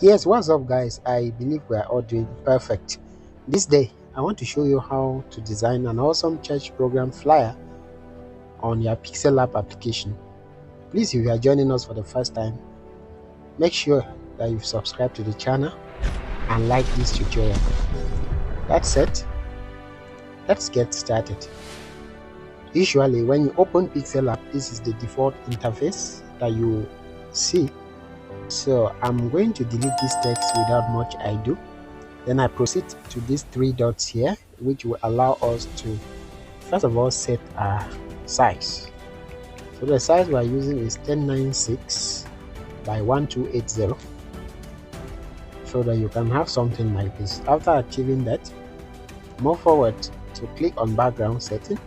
Yes, what's up guys? I believe we are all doing perfect. This day, I want to show you how to design an awesome church program flyer on your Pixellab application. Please, if you are joining us for the first time, make sure that you've subscribed to the channel and like this tutorial. That's it. Let's get started. Usually, when you open Pixellab, this is the default interface that you see. So I'm going to delete this text without much ado. Then I proceed to these three dots here, which will allow us to first of all set our size. So the size we are using is 1096 by 1280, so that you can have something like this. After achieving that, move forward to click on background setting.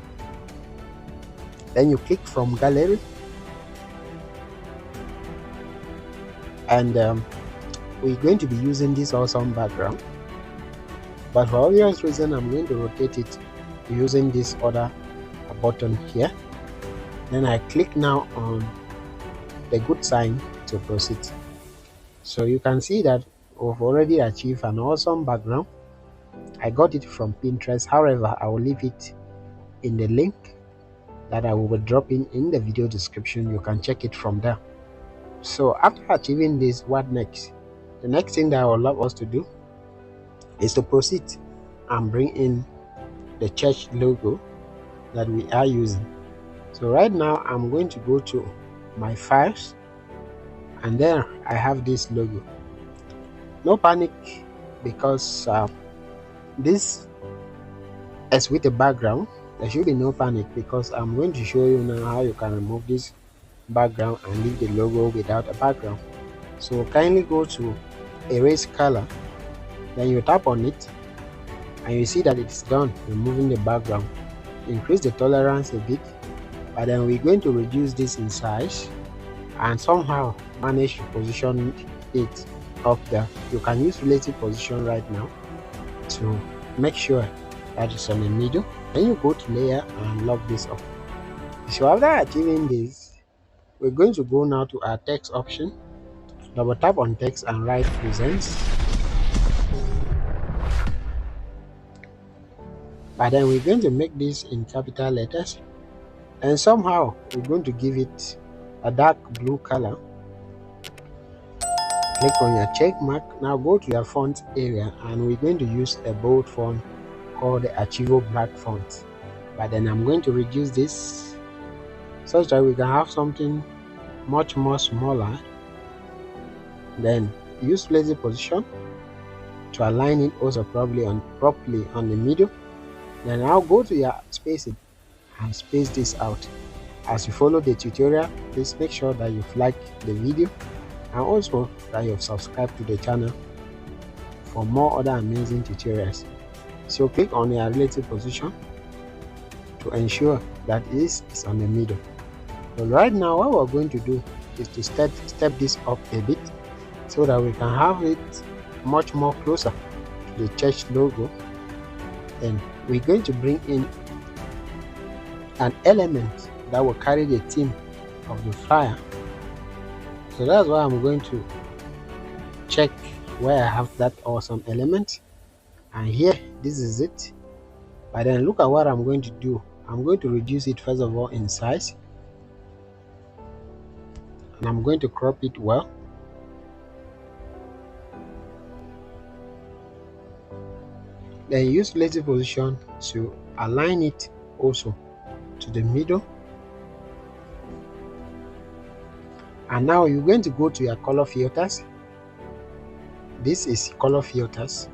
Then you click from gallery, and we're going to be using this awesome background, but for obvious reason I'm going to rotate it using this other button here. Then I click now on the good sign to proceed. So you can see that we've already achieved an awesome background. I got it from Pinterest. However, I will leave it in the link that I will be dropping in the video description. You can check it from there. So after achieving this, what next? The next thing that I would love us to do is to proceed and bring in the church logo that we are using. So right now I'm going to go to my files, and there I have this logo. No panic, because this is with the background. There should be no panic, because I'm going to show you now how you can remove this background and leave the logo without a background. So kindly go to erase color, then you tap on it and you see that it's done removing the background. Increase the tolerance a bit, but then we're going to reduce this in size and somehow manage to position it up there. You can use relative position right now to make sure that it's on the middle. Then you go to layer and lock this up. So after achieving this, we're going to go now to our text option. Double tap on text and write presents. But then we're going to make this in capital letters, and somehow we're going to give it a dark blue color. Click on your check mark. Now go to your font area, and we're going to use a bold font called the Archivo Black font. But then I'm going to reduce this such that we can have something much more smaller. Then use lazy position to align it also properly on the middle. Then now go to your spacing and space this out. As you follow the tutorial, please make sure that you've liked the video and also that you've subscribed to the channel for more other amazing tutorials. So click on your relative position to ensure that this is on the middle. So right now what we're going to do is to step this up a bit so that we can have it much more closer to the church logo. Then we're going to bring in an element that will carry the theme of the flyer. So that's why I'm going to check where I have that awesome element, and here this is it. But then look at what I'm going to do. I'm going to reduce it first of all in size, and I'm going to crop it well. Then use relative position to align it also to the middle. And now you're going to go to your color filters. This is color filters.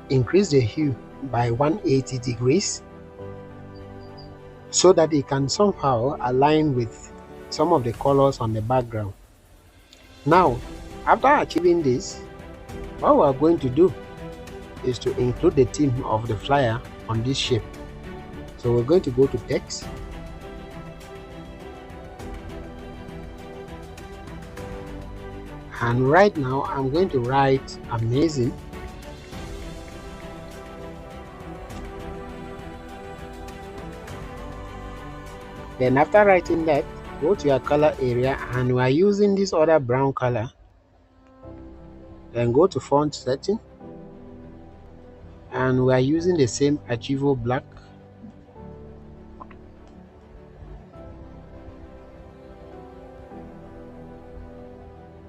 Increase the hue by 180 degrees so that it can somehow align with some of the colors on the background. Now after achieving this, what we're going to do is to include the theme of the flyer on this shape. So we're going to go to text, and right now I'm going to write amazing. Then after writing that, go to your color area, and we are using this other brown color Then go to font setting, and we are using the same Archivo black.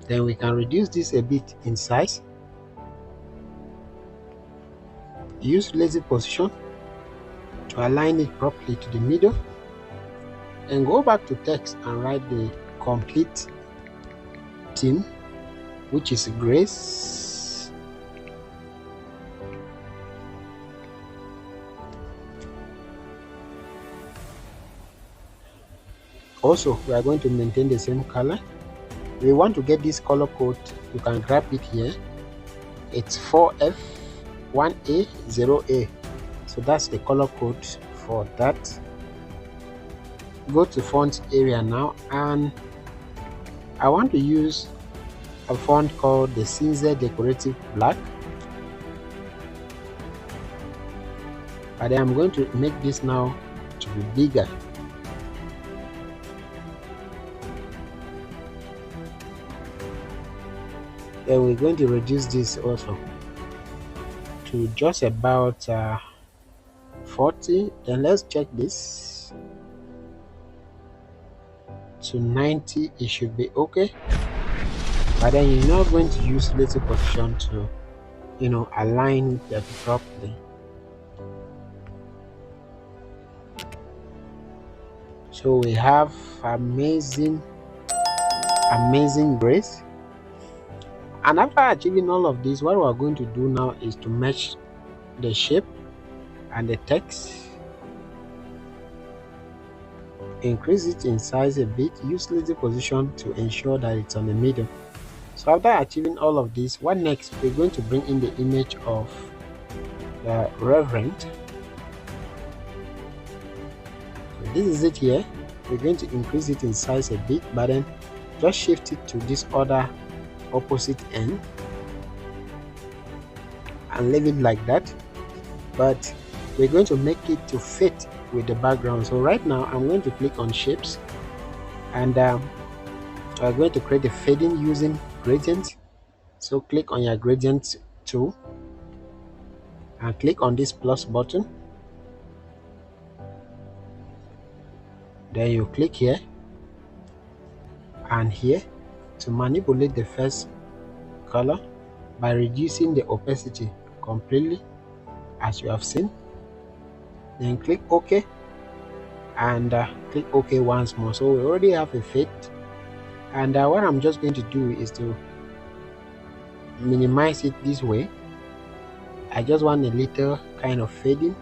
Then we can reduce this a bit in size. Use lazy position to align it properly to the middle, and go back to text and write the complete theme, which is Grace. Also, we are going to maintain the same color. We want to get this color code, you can grab it here. It's 4F1A0A. So that's the color code for that. Go to font area now, and I want to use a font called the Cinza Decorative Black. And I'm going to make this now to be bigger. Then we're going to reduce this also to just about 40. Then let's check this to 90. It should be okay. But then you're not going to use lazy position to align that properly. So we have amazing Grace. And after achieving all of this, what we're going to do now is to match the shape and the text. Increase it in size a bit. Use lazy position to ensure that it's on the middle. So after achieving all of this, what next? We're going to bring in the image of the Reverend. So this is it here. We're going to increase it in size a bit, but then just shift it to this other opposite end and leave it like that. But we're going to make it to fit with the background. So right now I'm going to click on shapes, and I'm going to create a fading using gradient. So click on your gradient tool and click on this plus button. Then you click here and here to manipulate the first color by reducing the opacity completely, as you have seen. Then click OK and click OK once more. So we already have a fade, and what I'm just going to do is to minimize it this way. I just want a little kind of fading,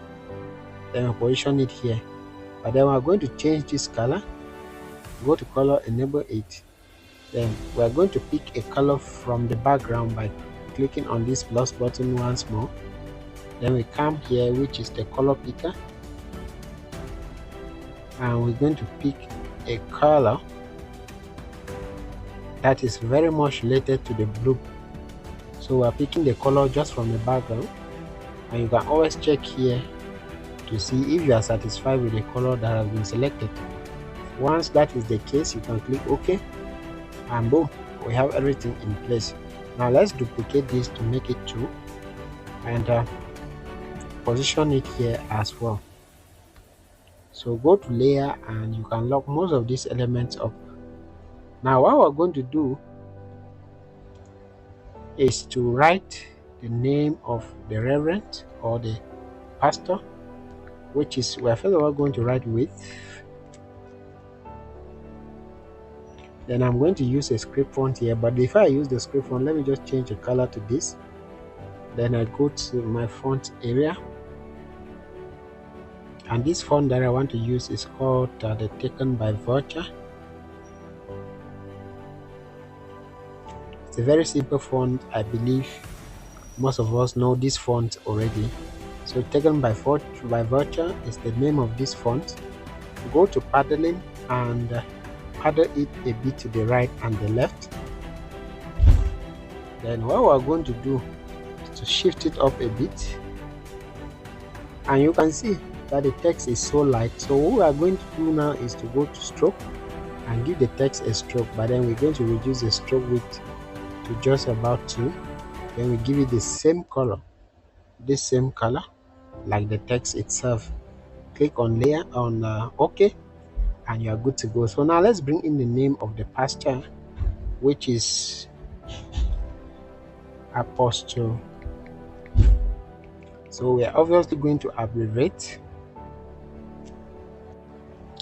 then I'll position it here. But then we're going to change this color. Go to color, enable it. Then we're going to pick a color from the background by clicking on this plus button once more. Then we come here, which is the color picker, and we're going to pick a color that is very much related to the blue. So we're picking the color just from the background, and you can always check here to see if you are satisfied with the color that has been selected. Once that is the case, you can click OK, and boom, we have everything in place. Now let's duplicate this to make it true, and position it here as well. So go to layer, and you can lock most of these elements up. Now what we're going to do is to write the name of the reverend or the pastor, which is we're first of all going to write with. Then I'm going to use a script font here, but before I use the script font, let me just change the color to this. Then I go to my font area, and this font that I want to use is called the Taken by Vulture. It's a very simple font. I believe most of us know this font already. So Taken by Vulture is the name of this font. Go to paddling and paddle it a bit to the right and the left. Then what we're going to do is to shift it up a bit, and you can see that the text is so light. So what we are going to do now is to go to stroke and give the text a stroke, but then we're going to reduce the stroke width to just about 2. Then we give it the same color, this same color like the text itself. Click on layer on OK, and you are good to go. So now let's bring in the name of the pasture, which is apostle. So we are obviously going to abbreviate.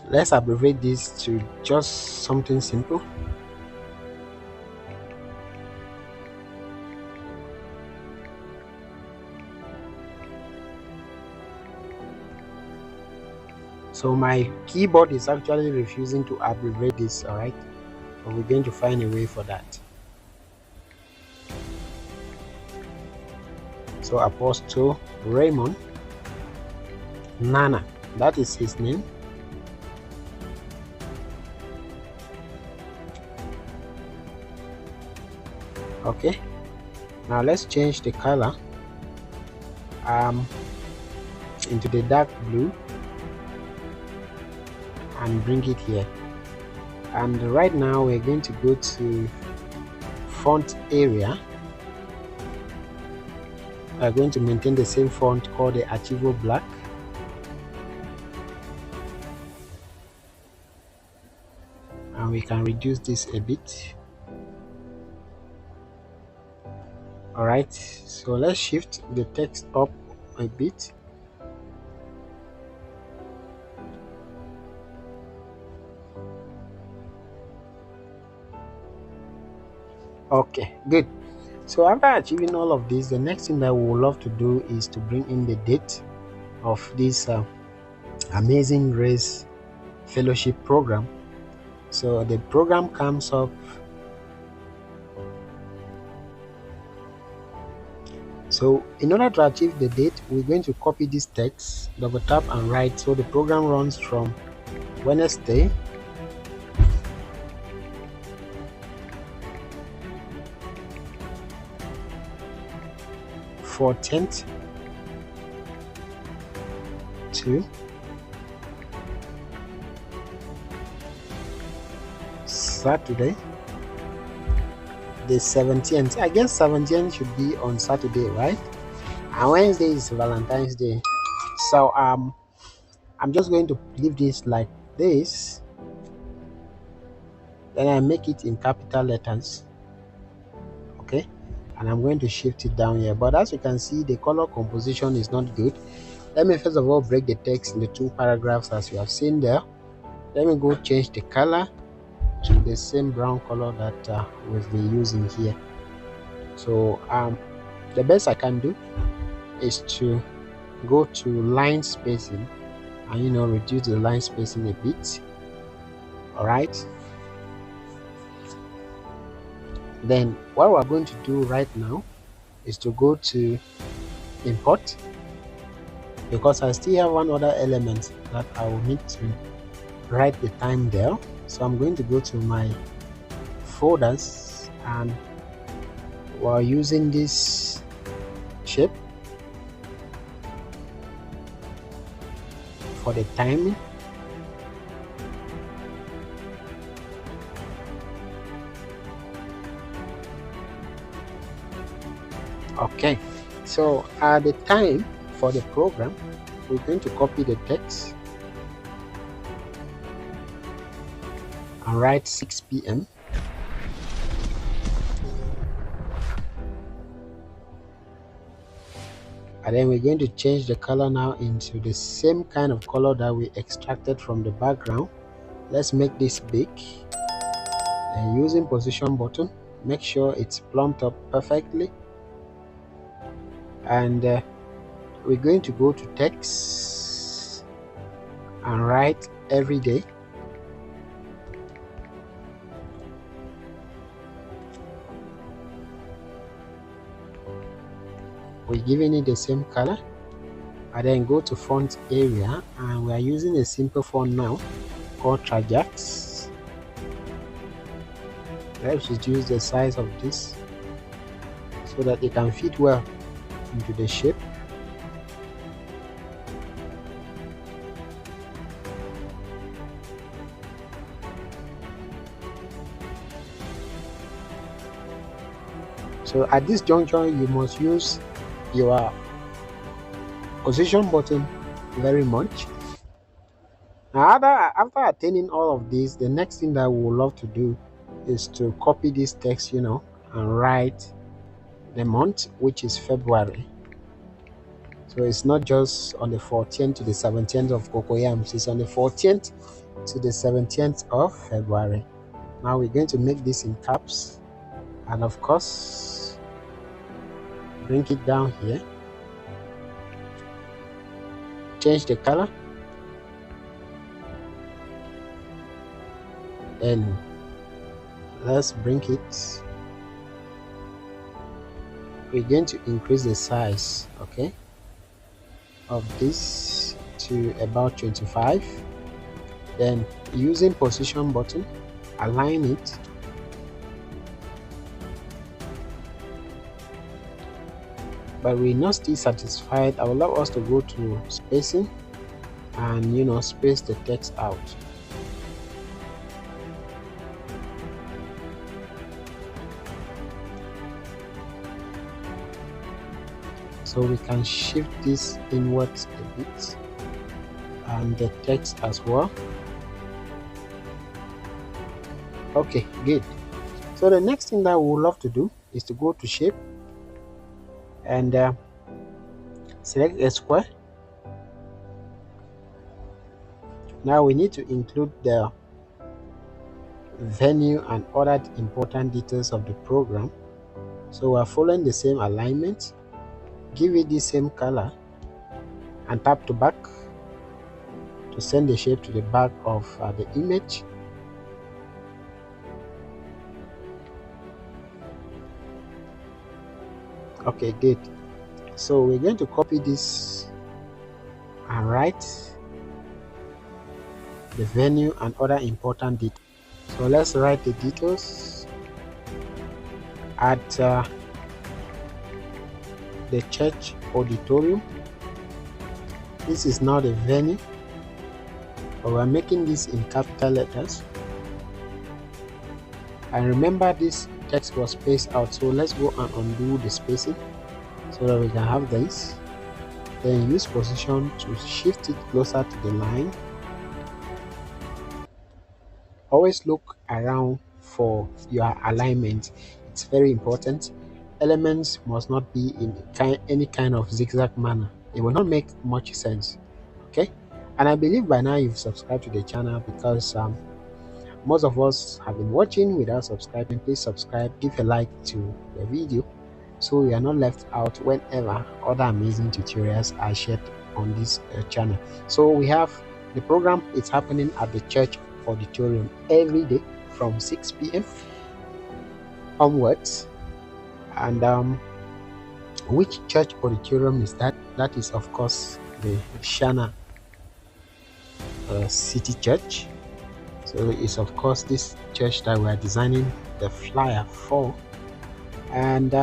Let's abbreviate this to just something simple. So my keyboard is actually refusing to abbreviate this, all right? But we're going to find a way for that. So Apostle Raymond Nana, that is his name. Okay, now let's change the color into the dark blue and bring it here. And right now we're going to go to font area. We're going to maintain the same font called the Archivo Black. And we can reduce this a bit. Alright, so let's shift the text up a bit. Okay, good. So after achieving all of this, the next thing that we would love to do is to bring in the date of this Amazing Grace Fellowship program. So the program comes up. So in order to achieve the date, we're going to copy this text, double tap and write. So the program runs from Wednesday (14th) to Saturday the 17th. I guess 17th should be on Saturday, right? And Wednesday is Valentine's Day. So I'm just going to leave this like this. Then I make it in capital letters. Okay, and I'm going to shift it down here. But as you can see, the color composition is not good. Let me first of all break the text into 2 paragraphs as you have seen there. Let me go change the color to the same brown color that we've been using here. So the best I can do is to go to line spacing and reduce the line spacing a bit. All right, then what we're going to do right now is to go to import, because I still have one other element that I will need to write the time there. So I'm going to go to my folders, and while using this shape for the timing, okay, so at the time for the program, we're going to copy the text and write 6 p.m. And then we're going to change the color now into the same kind of color that we extracted from the background. Let's make this big, and using position button, make sure it's plumped up perfectly. And we're going to go to text and write every day. We're giving it the same color, and then go to font area, and we are using a simple font now called Trajax. Let's reduce the size of this so that it can fit well into the shape. So at this juncture, you must use your position button very much. Now after attaining all of this, the next thing that we would love to do is to copy this text, and write the month, which is February. So it's not just on the 14th to the 17th of Cocoyams, it's on the 14th to the 17th of February. Now we're going to make this in caps, and of course bring it down here, change the color, and let's bring it. We're going to increase the size, okay, of this to about 25. Then using position button, align it, but we're not still satisfied. I would love us to go to spacing and space the text out. So we can shift this inwards a bit, and the text as well. Okay, good. So the next thing that we would love to do is to go to shape and select a square. Now we need to include the venue and other important details of the program. So we're following the same alignment. Give it the same color and tap to back to send the shape to the back of the image. Okay, good. So we're going to copy this and write the venue and other important details. So let's write the details at the church auditorium. This is now the venue, but we're making this in capital letters. And remember, this text was spaced out, so let's go and undo the spacing so that we can have this. Then use position to shift it closer to the line. Always look around for your alignment. It's very important. Elements must not be in any kind of zigzag manner. It will not make much sense. Okay, and I believe by now you've subscribed to the channel, because most of us have been watching without subscribing. Please subscribe, give a like to the video so you are not left out whenever other amazing tutorials are shared on this channel. So we have the program. It's happening at the church auditorium every day from 6 p.m. onwards. And which church auditorium is that? That is of course the Shana City Church. So it's of course this church that we are designing the flyer for. And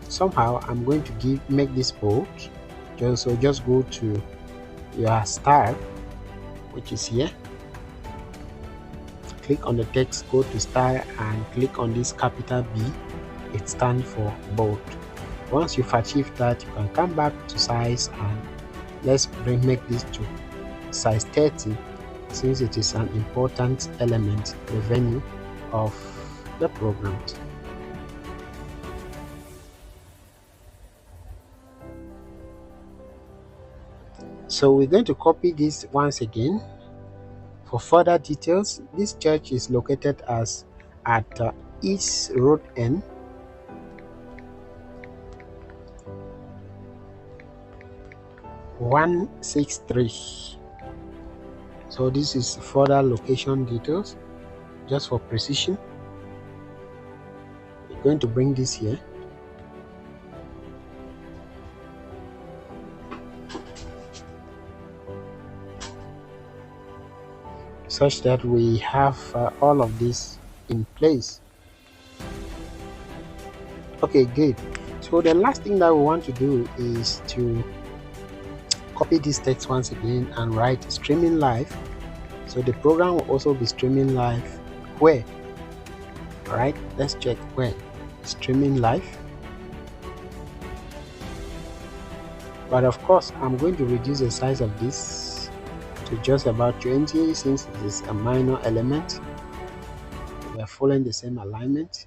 somehow I'm going to make this bold. Just go to your style, which is here. Click on the text, go to style, and click on this capital B. It stands for bold. Once you've achieved that, you can come back to size, and let's make this to size 30, since it is an important element, the venue of the program. So we're going to copy this once again. For further details, this church is located at East Road End, (163). So this is further location details, just for precision. We're going to bring this here. Such that we have all of this in place. Okay, good. So the last thing that we want to do is to copy this text once again and write streaming live. So the program will also be streaming live. Where? All right, let's check where. Streaming live. But of course, I'm going to reduce the size of this to just about 20 since it is a minor element. We are following the same alignment.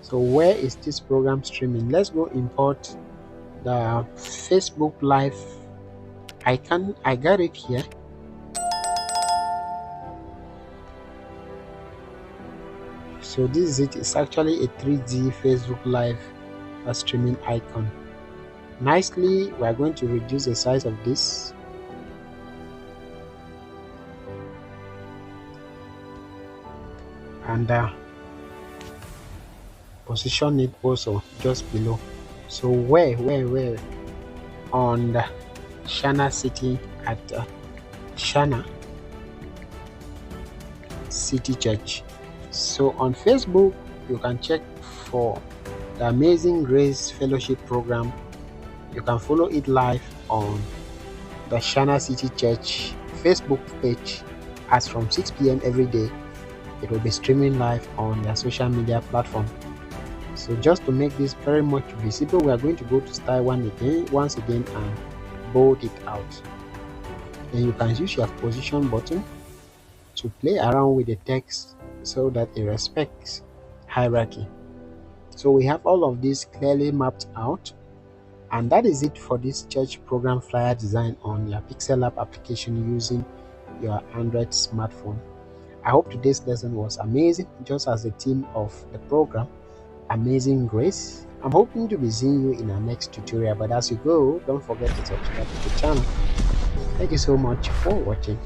So where is this program streaming? Let's go import the Facebook Live icon. I got it here. So this is it. It's actually a 3D Facebook Live streaming icon. Nicely, we are going to reduce the size of this. And position it also just below. So where on the Shana City at Shana City Church. So on Facebook, you can check for the Amazing Grace Fellowship Program. You can follow it live on the Shana City Church Facebook page as from 6 p.m. every day. It will be streaming live on their social media platform. So just to make this very much visible, we are going to go to style once again and bold it out. Then you can use your position button to play around with the text so that it respects hierarchy. So we have all of this clearly mapped out, and that is it for this church program flyer design on your Pixellab application using your Android smartphone. I hope today's lesson was amazing, just as the theme of the program, Amazing Grace. I'm hoping to be seeing you in our next tutorial, but as you go, don't forget to subscribe to the channel. Thank you so much for watching.